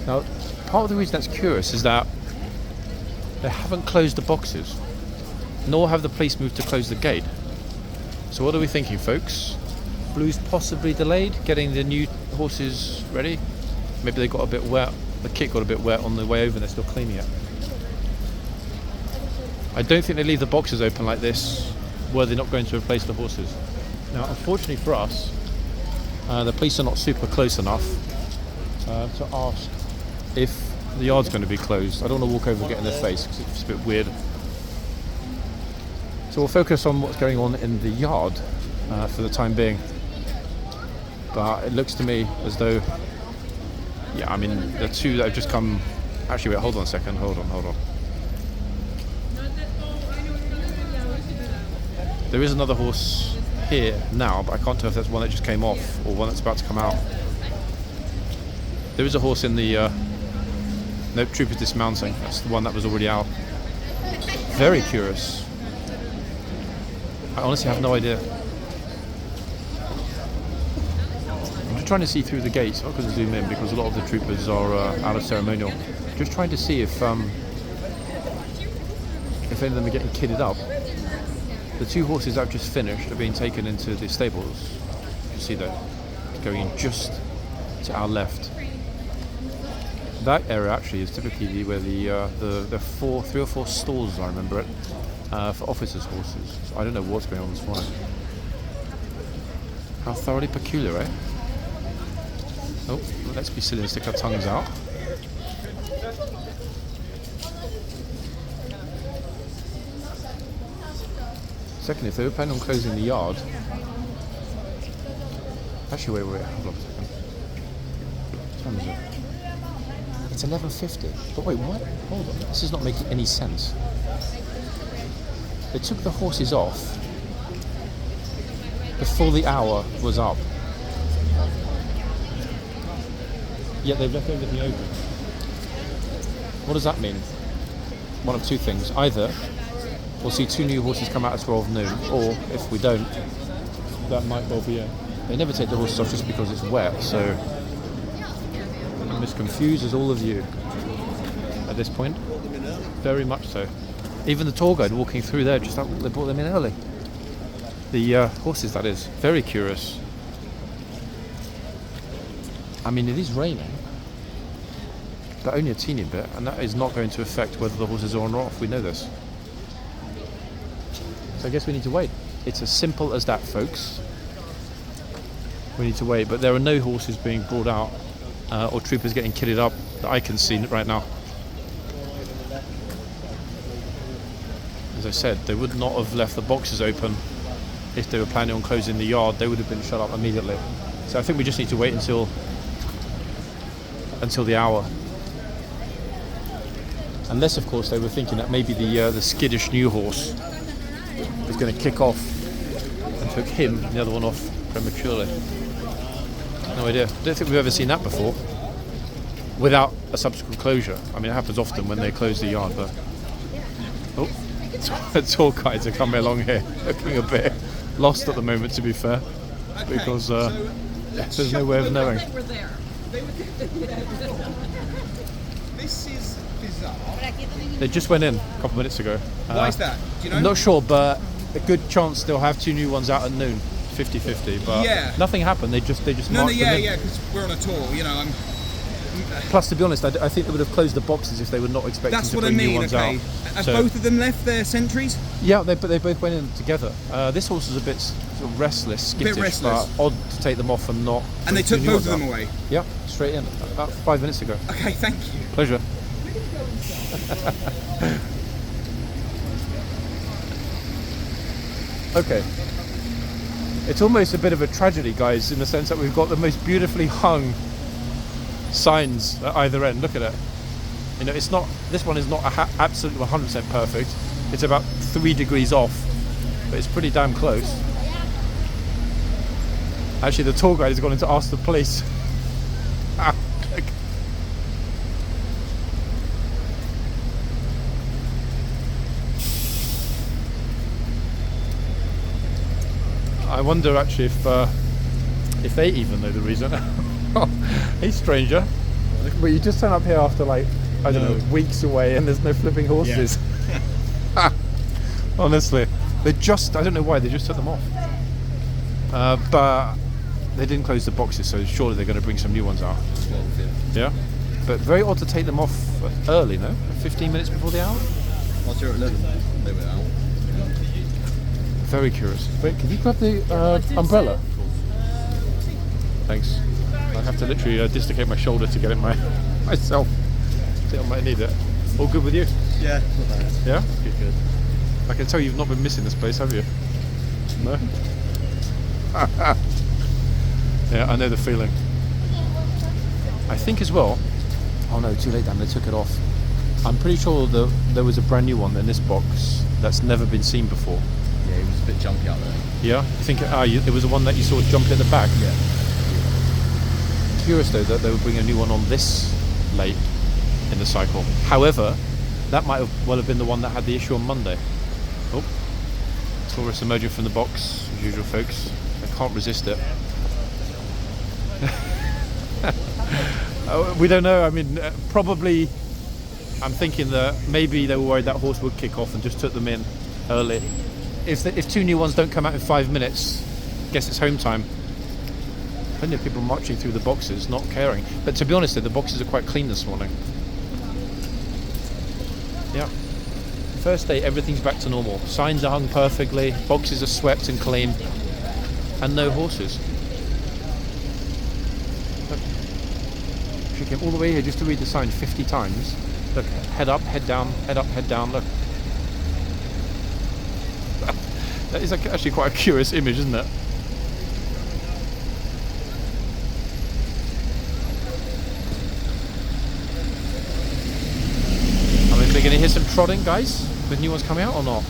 Now, part of the reason that's curious is that they haven't closed the boxes, nor have the police moved to close the gate. So what are we thinking, folks? Blues possibly delayed getting the new horses ready. Maybe they got a bit wet. The kit got a bit wet on the way over and they're still cleaning it. I don't think they leave the boxes open like this were they not going to replace the horses. Now, unfortunately for us, the police are not super close enough to ask if the yard's going to be closed. I don't want to walk over and get in their face because it's a bit weird. So we'll focus on what's going on in the yard for the time being. But it looks to me as though, yeah, I mean, the 2 that have just come. Actually, wait, hold on a second. Hold on. There is another horse here now, but I can't tell if that's one that just came off or one that's about to come out. There is a horse in the... Nope, troop is dismounting. That's the one that was already out. Very curious. I honestly have no idea. I'm just trying to see through the gates. I'm not going to zoom in because a lot of the troopers are out of ceremonial. Just trying to see if any of them are getting kitted up. The 2 horses I've just finished are being taken into the stables. You see that going in just to our left. That area actually is typically where the 3 or 4 stalls, I remember it, for officers' horses. So I don't know what's going on this morning. How thoroughly peculiar, eh? Oh, let's be silly and stick our tongues out. Second, if they were planning on closing the yard, actually, wait, hold on a second. What time is it? It's 11:50. But wait, what? Hold on. This is not making any sense. They took the horses off before the hour was up. Yet they've left everything open. What does that mean? One of 2 things. Either we'll see 2 new horses come out at 12 noon, or if we don't, that might well be it. They never take the horses off just because it's wet, so I'm as confused as all of you at this point. Very much so. Even the tour guide walking through there, just they brought them in early. The horses, that is. Very curious. I mean, it is raining, but only a teeny bit, and that is not going to affect whether the horses are on or off. We know this. So I guess we need to wait. It's as simple as that, folks. We need to wait, but there are no horses being brought out or troopers getting kitted up that I can see right now. As I said, they would not have left the boxes open if they were planning on closing the yard. They would have been shut up immediately. So I think we just need to wait until the hour. Unless, of course, they were thinking that maybe the skittish new horse was going to kick off and took him and the other one off prematurely. No idea. Don't think we've ever seen that before without a subsequent closure. I mean, it happens often when they close the yard, but the tour guides are coming along here looking a bit lost at the moment, to be fair, because there's no way of knowing. This is bizarre. They just went in a couple of minutes ago. Why is that? Do you know? I'm not sure, but a good chance they'll have 2 new ones out at noon, 50-50. But yeah, nothing happened. They just marched them in. because we're on a tour. You know, Plus, to be honest, I think they would have closed the boxes if they were not expecting to bring new ones out. Have both of them left their sentries? Yeah, they both went in together. This horse was a bit sort of restless, skittish, but odd to take them off and not. And they took both of them away? Yeah, straight in, about 5 minutes ago. Okay, thank you. Pleasure. Okay. It's almost a bit of a tragedy, guys, in the sense that we've got the most beautifully hung signs at either end. Look at it. You know, it's not. This one is not absolutely 100% perfect. It's about 3 degrees off, but it's pretty damn close. Actually, the tour guide has gone in to ask the police. I wonder actually if they even know the reason. Hey, stranger. But you just turn up here after, like, I don't know, weeks away, and there's no flipping horses. Yeah. Honestly, I don't know why, they just took them off. But they didn't close the boxes, so surely they're going to bring some new ones out. 12, yeah. But very odd to take them off early, no? 15 minutes before the hour? Well, here at 11, they were out. Very curious. Wait, can you grab the umbrella? Thanks. I have to literally dislocate my shoulder to get it myself. I think I might need it. All good with you? Yeah. Not bad. Yeah? Good. I can tell you've not been missing this place, have you? No? Yeah, I know the feeling. I think as well... Oh no, too late, damn, they took it off. I'm pretty sure there was a brand new one in this box that's never been seen before. Yeah, it was a bit jumpy out there. Yeah? You think it was the one that you saw jumping at the back? Yeah. Curious though that they would bring a new one on this late in the cycle. However, that might well have been the one that had the issue on Monday. Oh, Tourists emerging from the box, as usual, folks. I can't resist it. We don't know. I mean, probably. I'm thinking that maybe they were worried that horse would kick off and just took them in early. If 2 new ones don't come out in 5 minutes, guess it's home time. Plenty of people marching through the boxes, not caring. But to be honest, the boxes are quite clean this morning. Yeah. First day, everything's back to normal. Signs are hung perfectly, boxes are swept and clean, and no horses. Look. She came all the way here just to read the sign 50 times. Look, head up, head down, head up, head down, look. That is actually quite a curious image, isn't it? I mean, we're going to hear some trotting, guys, with new ones coming out or not?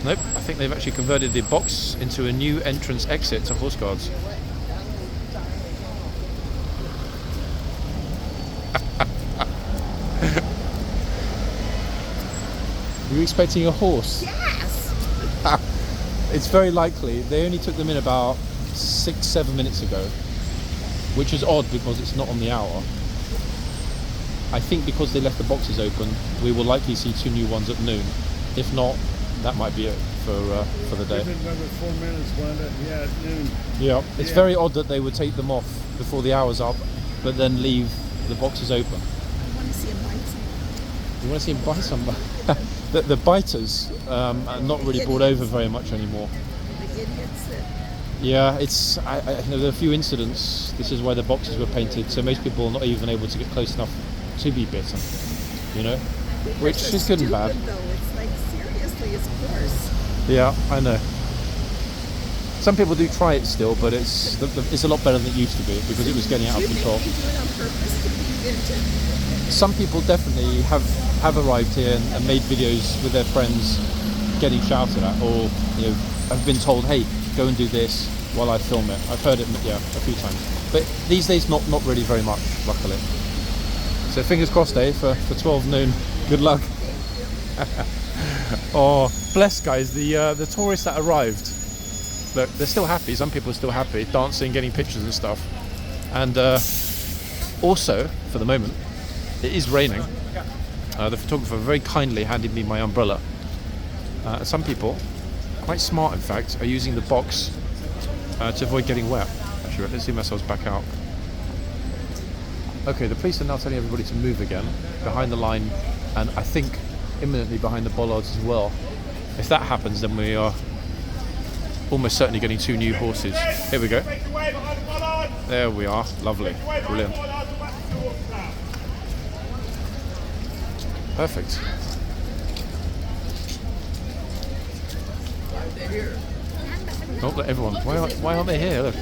Nope, I think they've actually converted the box into a new entrance exit to horse guards. Were you expecting a horse? Yes! It's very likely. They only took them in about 6-7 minutes ago, which is odd because it's not on the hour. I think because they left the boxes open, we will likely see 2 new ones at noon. If not, that might be it for the day. Another 4 minutes, Wanda. Yeah, at noon. Yeah, it's very odd that they would take them off before the hour's up, but then leave the boxes open. I want to see him bite somebody. You want to see him bite somebody? The biters are not really brought over very much anymore. The idiots that... Yeah, it's I know there are a few incidents. This is why the boxes were painted, so most people are not even able to get close enough to be bitten. You know, which so is good and bad. Though. It's like, seriously, it's course. Yeah, I know. Some people do try it still, but it's a lot better than it used to be because it was getting out of control. Do you think they do it on purpose to be bitten? Some people definitely have arrived here and made videos with their friends getting shouted at, or you know, have been told, hey, go and do this while I film it. I've heard it, yeah, a few times. But these days, not really very much, luckily. So fingers crossed, eh, for 12 noon. Good luck. Oh, bless, guys. The tourists that arrived, look, they're still happy. Some people are still happy, dancing, getting pictures and stuff. And also, for the moment, it is raining. The photographer very kindly handed me my umbrella. Some people, quite smart in fact, are using the box to avoid getting wet. Actually, let's zoom ourselves back out. Okay, the police are now telling everybody to move again, behind the line, and I think imminently behind the bollards as well. If that happens, then we are almost certainly getting 2 new horses. Here we go. There we are. Lovely. Brilliant. Perfect. Oh, look, everyone. Why aren't they here? Look.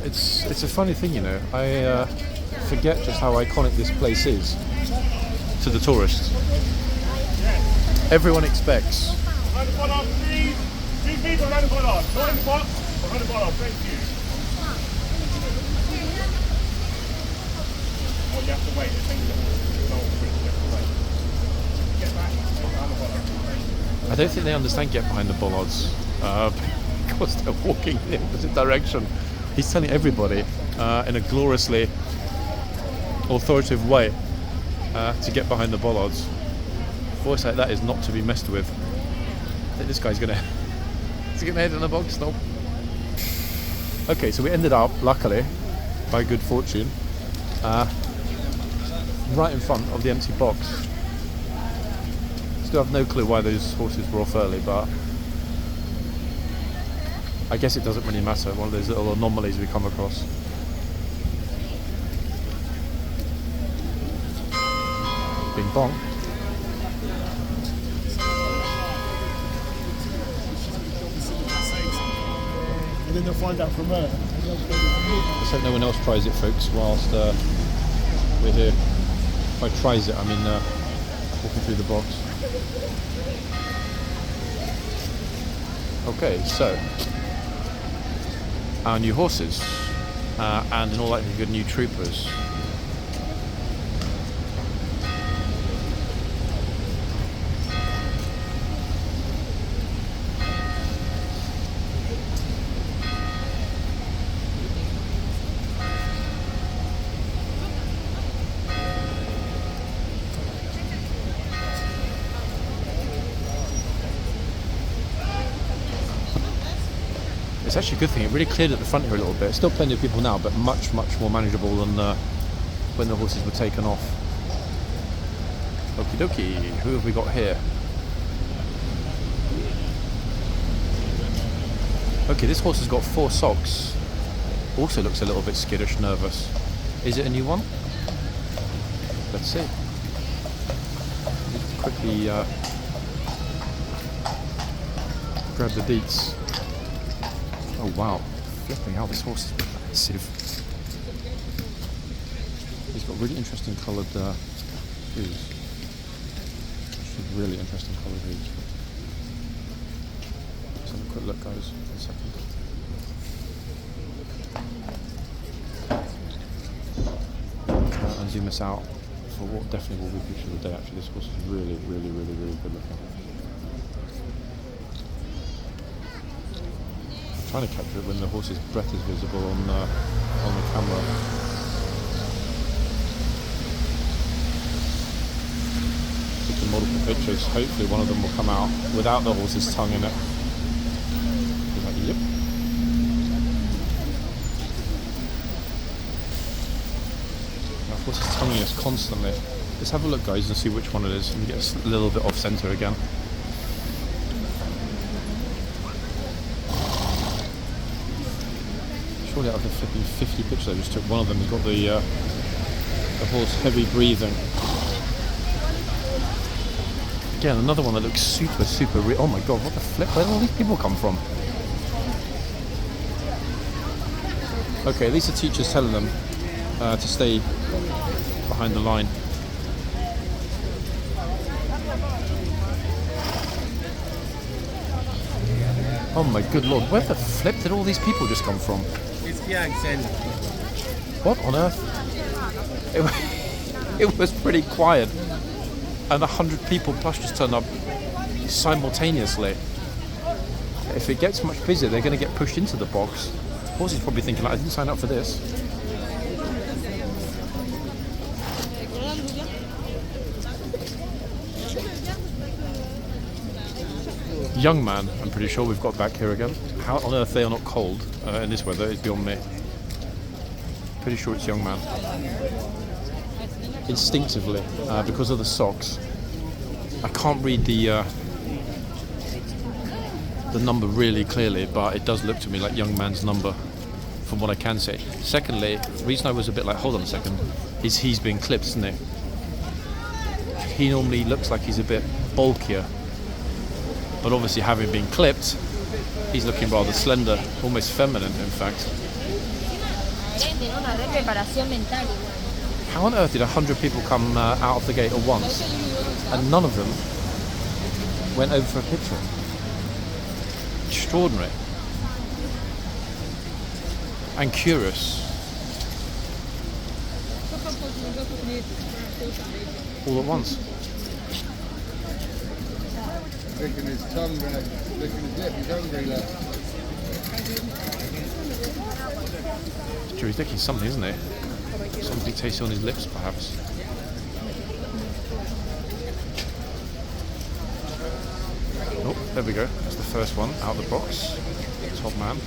It's a funny thing, you know. I forget just how iconic this place is to the tourists. Everyone expects. I don't think they understand get behind the bollards because they're walking in the opposite direction. He's telling everybody in a gloriously authoritative way to get behind the bollards. Voice like that is not to be messed with. I think this guy's gonna head in the box now. Okay, so we ended up, luckily, by good fortune, right in front of the empty box. Still have no clue why those horses were off early, but I guess it doesn't really matter. One of those little anomalies we come across. Bing bong. And then they'll find out from her. Let's hope no one else tries it, folks, whilst we're here. By tries it, I mean walking through the box. Okay, so our new horses and in all likelihood new troopers. It's actually a good thing. It really cleared at the front here a little bit. Still plenty of people now, but much more manageable than when the horses were taken off. Okie dokie. Who have we got here? Okay, this horse has got 4 socks. Also looks a little bit skittish, nervous. Is it a new one? Let's see. Quickly grab the deets. Oh wow, flipping hell, this horse is massive. He's got really interesting coloured hooves. Really interesting coloured hooves. Let's have a quick look, guys, in a second. And zoom us out for what definitely will be picture of the day. Actually, this horse is really good looking. I'm trying to capture it when the horse's breath is visible on the camera. Taking multiple pictures. Hopefully, one of them will come out without the horse's tongue in it. He's like, yep. The horse is tonguing us constantly. Let's have a look, guys, and see which one it is. And get a little bit off centre again. Surely out of the flipping 50 pictures I just took, one of them has got the horse heavy breathing. Again, another one that looks super real. Oh my god, what the flip? Where did all these people come from? Okay, at least the teacher's telling them to stay behind the line. Oh my good lord, where the flip did all these people just come from? It's the accent. What on earth? It was pretty quiet. And 100 people plus just turned up simultaneously. If it gets much busier, they're going to get pushed into the box. The horse is probably thinking, like, I didn't sign up for this. Young man, I'm pretty sure we've got back here again. How on earth they are not cold in this weather is beyond me. Pretty sure it's young man. Instinctively, because of the socks, I can't read the number really clearly, but it does look to me like young man's number from what I can say. Secondly, the reason I was a bit like, hold on a second, is he's been clipped, isn't he? He normally looks like he's a bit bulkier, but obviously having been clipped, he's looking rather slender, almost feminine in fact. How on earth did 100 people come out of the gate at once and none of them went over for a picture? Extraordinary. And curious. All at once. Licking his tongue, licking his lip, he's hungry, look. Sure, he's licking something, isn't he? Something tasty on his lips, perhaps. Oh, there we go. That's the first one out of the box. Top man.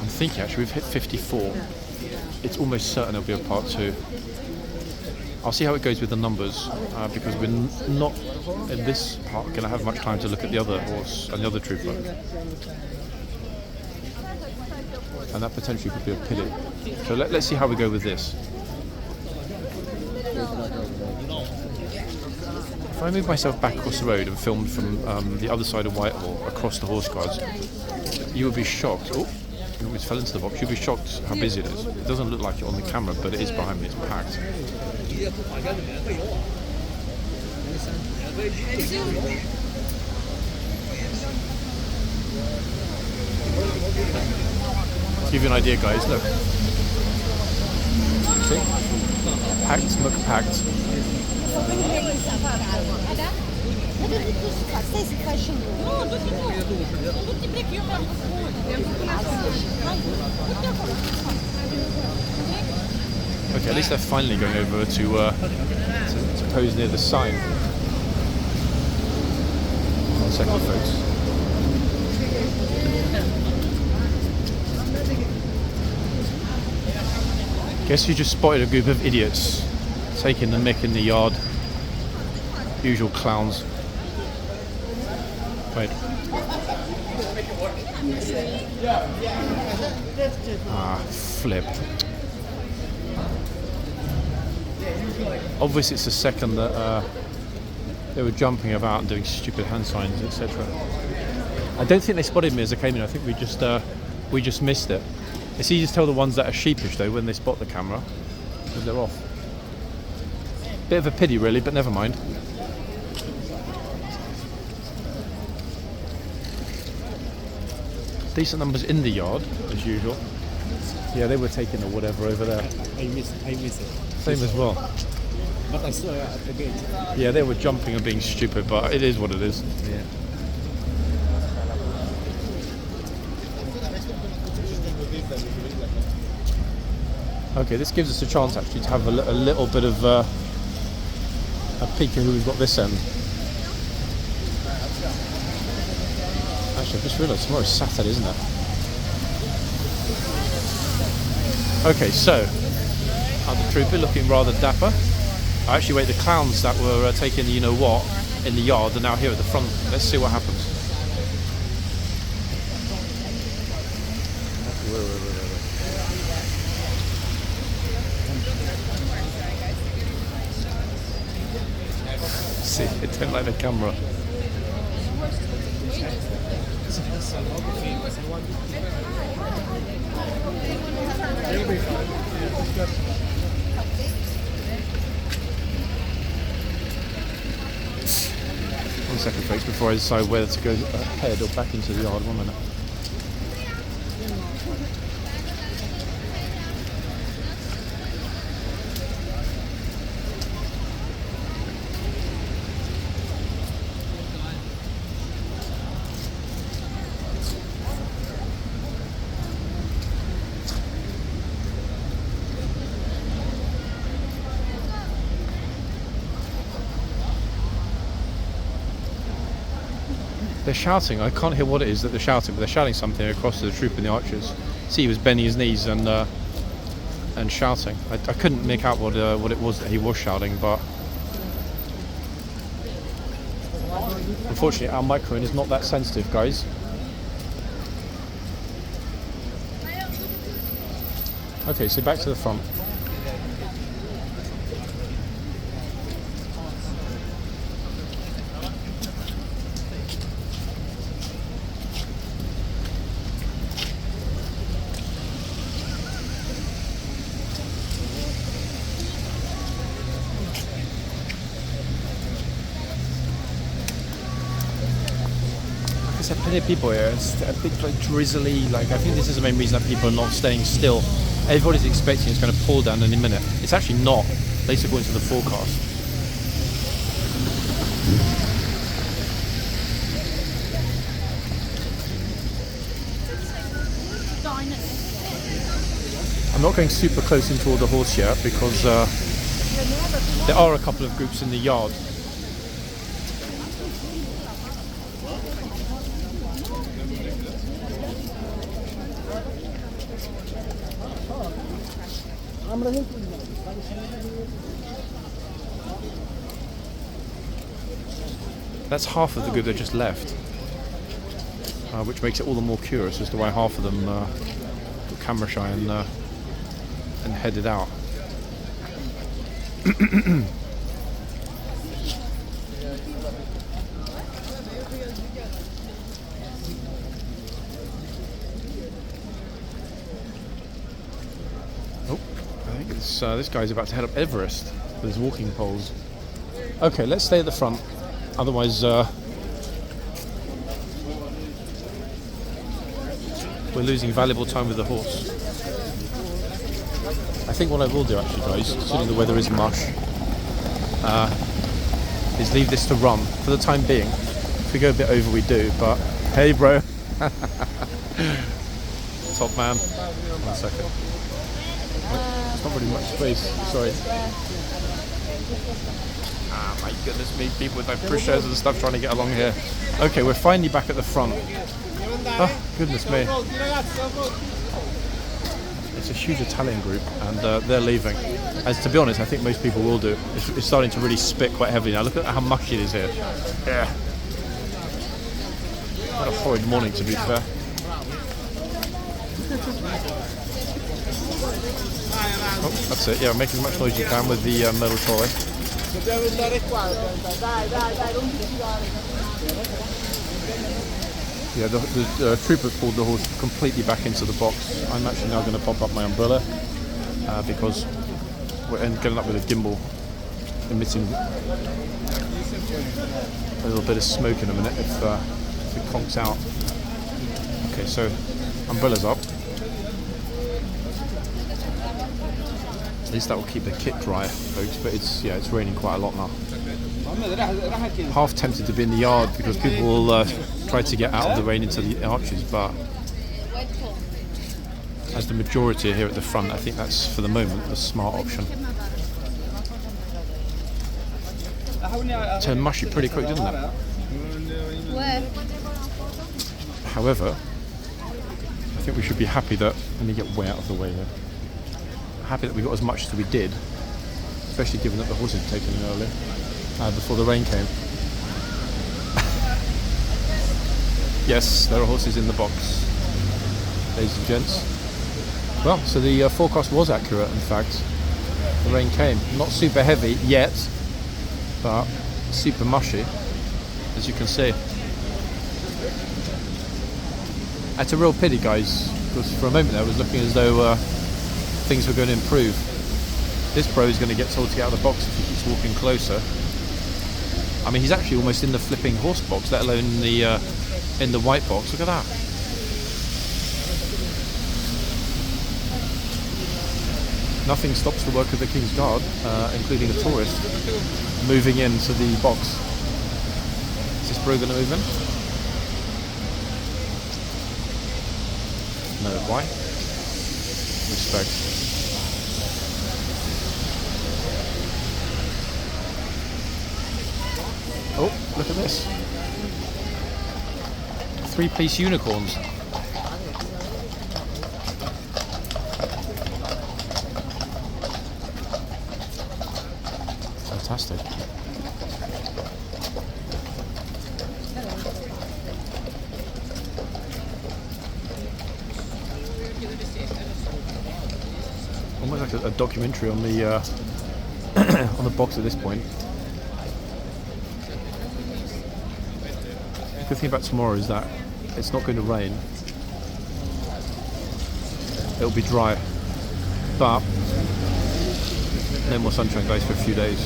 I'm thinking actually we've hit 54. It's almost certain there'll be a part 2. I'll see how it goes with the numbers because we're not in this part going to have much time to look at the other horse and the other trooper, and that potentially could be a pity. So let's see how we go with this. If I move myself back across the road and filmed from the other side of Whitehall across the horse guards, you would be shocked. Oh, it almost fell into the box. You'd be shocked how busy it is. It doesn't look like it on the camera, but it is behind me. It's packed. To give you an idea, guys, look. See? Packed, look packed. Okay, at least they're finally going over to pose near the sign. 1 second, folks. Guess you just spotted a group of idiots taking the mick in the yard. Usual clowns. Wait. Ah, flip. Obviously it's the second that they were jumping about and doing stupid hand signs, etc. I don't think they spotted me as I came in. I think we just missed it. It's easy to tell the ones that are sheepish though when they spot the camera, because they're off. Bit of a pity really, but never mind. Decent numbers in the yard, as usual. Yeah, they were taking the whatever over there. I miss it. Same as well. But I saw it at the gate. Yeah, they were jumping and being stupid, but it is what it is. Yeah. Okay, this gives us a chance actually to have a little bit of a peek at who we've got this end. Actually, I've just realised tomorrow's Saturday, isn't it? Okay, so the trooper looking rather dapper. Actually, wait, the clowns that were taking the you-know-what in the yard are now here at the front. Let's see what happens. Wait. See, it don't like the camera. One second, folks, before I decide whether to go ahead or back into the yard. 1 minute. They're shouting. I can't hear what it is that they're shouting, but they're shouting something across to the troop and the archers. See, he was bending his knees and shouting. I couldn't make out what it was that he was shouting, but unfortunately our microphone is not that sensitive, guys. Okay, so back to the front. There's plenty of people here. It's a bit like drizzly. Like I think this is the main reason that people are not staying still. Everybody's expecting it's going to pour down any minute. It's actually not, at least according to the forecast. I'm not going super close in toward the horse yet because there are a couple of groups in the yard. That's half of the group that just left, which makes it all the more curious as to why half of them got camera shy and headed out. Oh, I think it's, this guy's about to head up Everest with his walking poles. Okay, let's stay at the front. Otherwise, we're losing valuable time with the horse. I think what I will do actually, guys, considering the weather is mush, is leave this to run for the time being. If we go a bit over, we do, but hey bro. Top man. 1 second. There's not really much space, sorry. Ah, my goodness me, people with like pushchairs and stuff trying to get along here. Okay, we're finally back at the front. Oh, goodness me. It's a huge Italian group, and they're leaving. As to be honest, I think most people will do. It's starting to really spit quite heavily now. Look at how mucky it is here. Yeah. What a horrid morning, to be fair. Oh, that's it. Yeah, make as much noise as you can with the metal trolley. Yeah, the trooper pulled the horse completely back into the box. I'm actually now going to pop up my umbrella because we're getting up with a gimbal emitting a little bit of smoke in a minute if it conks out. Okay, so umbrella's up. At least that will keep the kit dry, folks. But it's raining quite a lot now. Half tempted to be in the yard because people will try to get out of the rain into the arches, but as the majority are here at the front, I think that's for the moment the smart option. Turned mushy pretty quick, didn't it? However, I think we should be happy that, let me get way out of the way here, happy that we got as much as we did, especially given that the horses had taken in early, before the rain came. Yes, there are horses in the box, ladies and gents. Well, so the forecast was accurate, in fact. The rain came. Not super heavy yet, but super mushy, as you can see. It's a real pity, guys, because for a moment there it was looking as though things were going to improve. This pro is going to get told to get out of the box if he keeps walking closer. I mean, he's actually almost in the flipping horse box, let alone in the white box. Look at that. Nothing stops the work of the King's Guard, including a tourist, moving into the box. Is this bro going to move in? No. Why? Respect. Oh, look at this. 3-piece unicorns. Fantastic. Almost like a documentary on the on the box at this point. The good thing about tomorrow is that it's not going to rain. It'll be dry, but no more sunshine, guys, for a few days.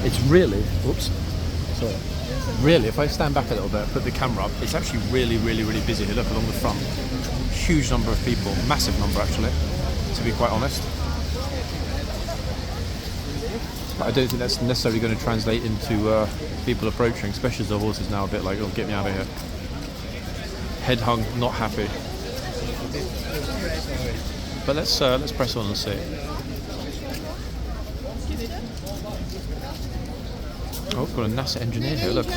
It's really, whoops, sorry. Really, if I stand back a little bit, put the camera up, it's actually really, really, really busy here. Look along the front. Huge number of people, massive number actually, to be quite honest. But I don't think that's necessarily going to translate into people approaching, especially as the horse is now a bit like, oh, get me out of here. Head hung, not happy. But let's press on and see. Oh, we've got a NASA engineer here, look.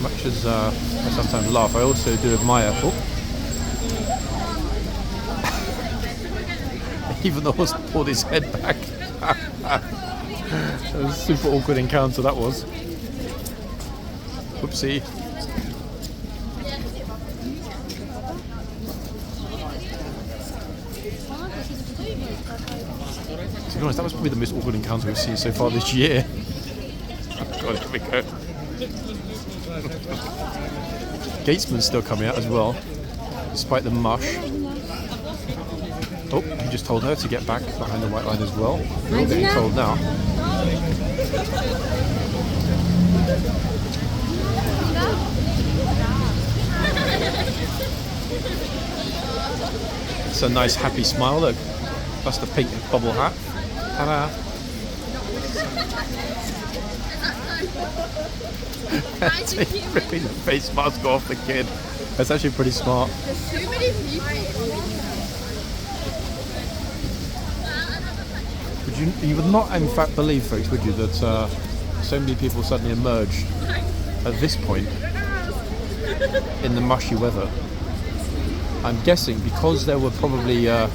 Much as I sometimes laugh, I also do admire. Oh. Even the horse pulled his head back. That was a super awkward encounter, that was. Whoopsie. To be honest, that was probably the most awkward encounter we've seen so far this year. God, here we go. Gatesman's still coming out as well, despite the mush. Oh, he just told her to get back behind the white line as well. We're all getting told now. That's a nice happy smile, look. That's the pink bubble hat. Ta-da. Ripping the face mask off the kid. That's actually pretty smart. There's too many people. You would not, in fact, believe, folks, would you, that so many people suddenly emerged at this point in the mushy weather. I'm guessing because there were probably a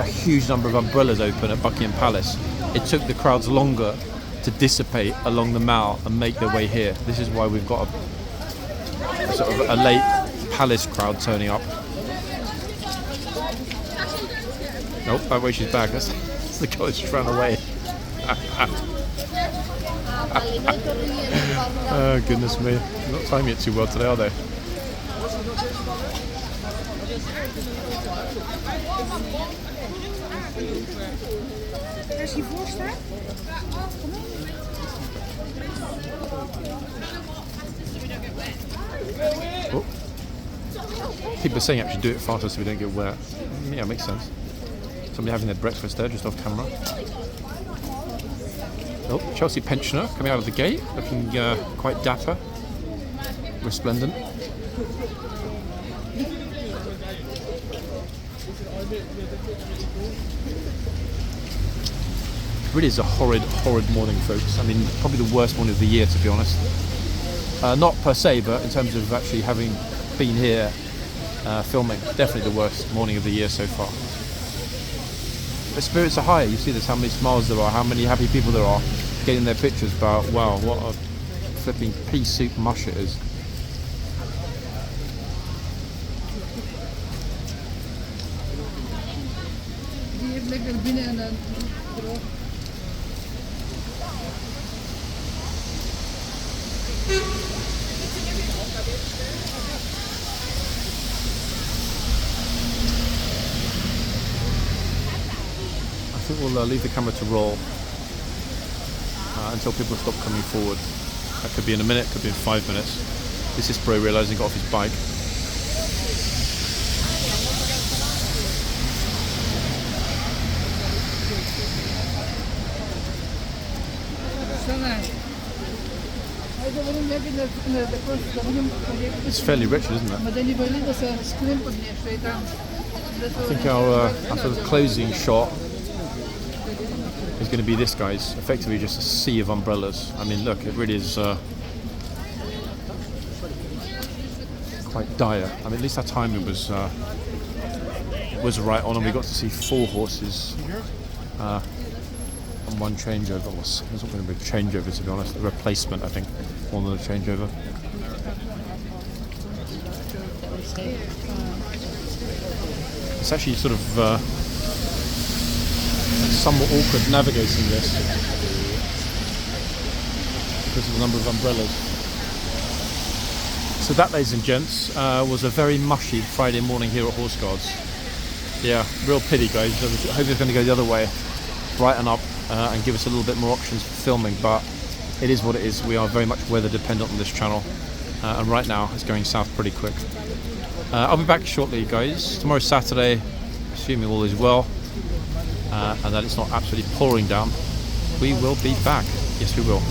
huge number of umbrellas open at Buckingham Palace, it took the crowds longer to dissipate along the Mall and make their way here. This is why we've got a sort of a late palace crowd turning up. Nope, that way she's back. That's the girl who's run away. Oh, goodness me. They're not timing it too well today, are they? Als je voor staat? Oh. People are saying actually do it faster so we don't get wet. Yeah, makes sense. Somebody having their breakfast there just off camera. Oh, Chelsea pensioner coming out of the gate, looking quite dapper, resplendent. It really is a horrid morning, folks. I mean, probably the worst morning of the year, to be honest. Not per se, but in terms of actually having been here filming, definitely the worst morning of the year so far. The spirits are high. You see this, how many smiles there are, how many happy people there are getting their pictures, but wow, what a flipping pea soup mush it is. I think we'll leave the camera to roll until people stop coming forward. That could be in a minute, could be in 5 minutes. This is Bro realising he got off his bike. It's fairly wretched, isn't it? I think our sort of closing shot is going to be this, guys. Effectively just a sea of umbrellas. I mean, look, it really is quite dire. I mean, at least our timing was right on, and we got to see 4 horses on one changeover. Well, it's not going to be a changeover, to be honest. A replacement, I think, more than a changeover. It's actually sort of somewhat awkward navigating this because of the number of umbrellas. So that, ladies and gents, was a very mushy Friday morning here at Horseguards. Yeah, real pity, guys. I hope it's going to go the other way, brighten up and give us a little bit more options for filming, but it is what it is. We are very much weather dependent on this channel, and right now it's going south pretty quick. I'll be back shortly, guys. Tomorrow's Saturday, assuming all is well, and that it's not absolutely pouring down. We will be back. Yes, we will.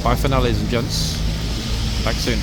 Bye for now, ladies and gents. Back soon.